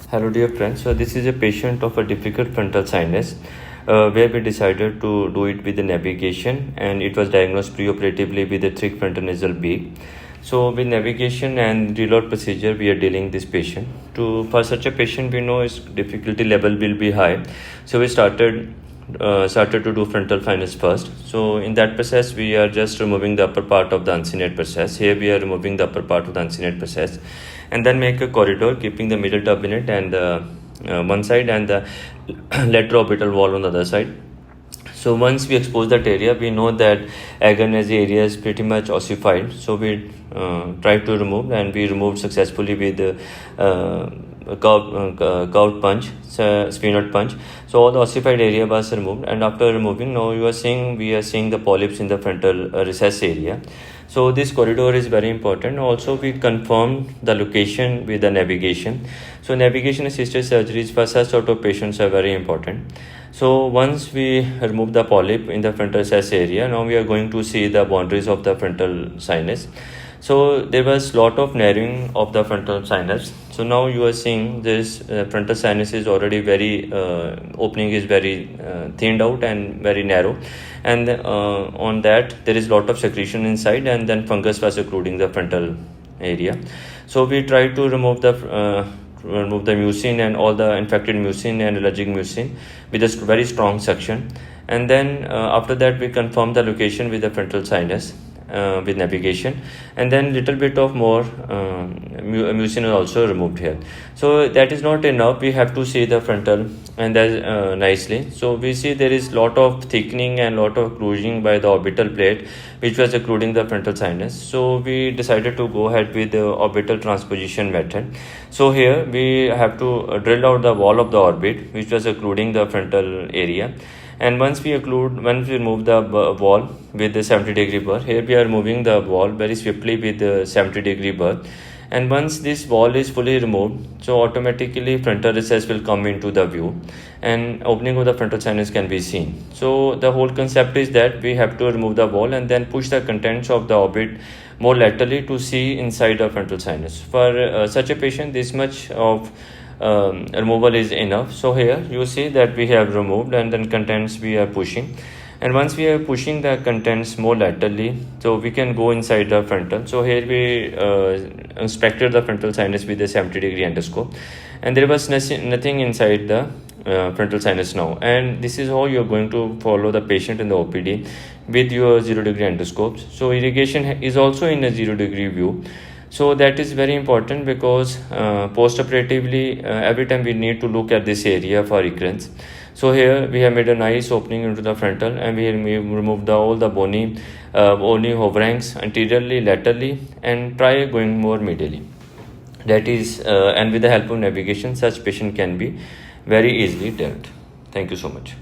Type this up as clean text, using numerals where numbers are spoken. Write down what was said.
Hello dear friends, so this is a patient of a difficult frontal sinus where we decided to do it with the navigation, and it was diagnosed preoperatively with a thick frontal nasal beak. So with navigation and reload procedure we are dealing this patient. For such a patient we know his difficulty level will be high, so we started to do frontal sinus first. So in that process we are just removing the upper part of the uncinate process. Here we are removing the upper part of the uncinate process and then make a corridor keeping the middle turbinate and one side and the lateral orbital wall on the other side. So once we expose that area, we know that agonized area is pretty much ossified. So we try to remove, and we removed successfully with curved punch, sphenoid punch. So all the ossified area was removed, and after removing, now we are seeing the polyps in the frontal recess area. So this corridor is very important. Also, we confirm the location with the navigation. So navigation assisted surgeries for such sort of patients are very important. So once we remove the polyp in the frontal recess area, now we are going to see the boundaries of the frontal sinus. So there was lot of narrowing of the frontal sinus. So now you are seeing this frontal sinus is already very opening is very thinned out and very narrow, and on that there is lot of secretion inside, and then fungus was occluding the frontal area. So we try to remove the mucin and all the infected mucin and allergic mucin with a very strong suction, and then after that we confirm the location with the frontal sinus with navigation, and then little bit of more mucin is also removed here. So that is not enough, we have to see the frontal and that nicely. So we see there is lot of thickening and lot of occlusion by the orbital plate which was occluding the frontal sinus. So we decided to go ahead with the orbital transposition method. So here we have to drill out the wall of the orbit which was occluding the frontal area. And once we remove the wall with the 70-degree burr, here we are removing the wall very swiftly with the 70-degree burr. And once this wall is fully removed, so automatically frontal recess will come into the view and opening of the frontal sinus can be seen. So the whole concept is that we have to remove the wall and then push the contents of the orbit more laterally to see inside the frontal sinus. For such a patient, this much of removal is enough. So here you see that we have removed, and then contents we are pushing, and once we are pushing the contents more laterally, so we can go inside the frontal. So here we inspected the frontal sinus with a 70-degree endoscope, and there was nothing inside the frontal sinus now. And this is how you are going to follow the patient in the OPD with your 0-degree endoscopes. So irrigation is also in a 0-degree view. So that is very important because post-operatively every time we need to look at this area for recurrence. So here we have made a nice opening into the frontal, and we have removed all the bony overhangs anteriorly, laterally, and try going more medially. That is, and with the help of navigation, such patient can be very easily dealt. Thank you so much.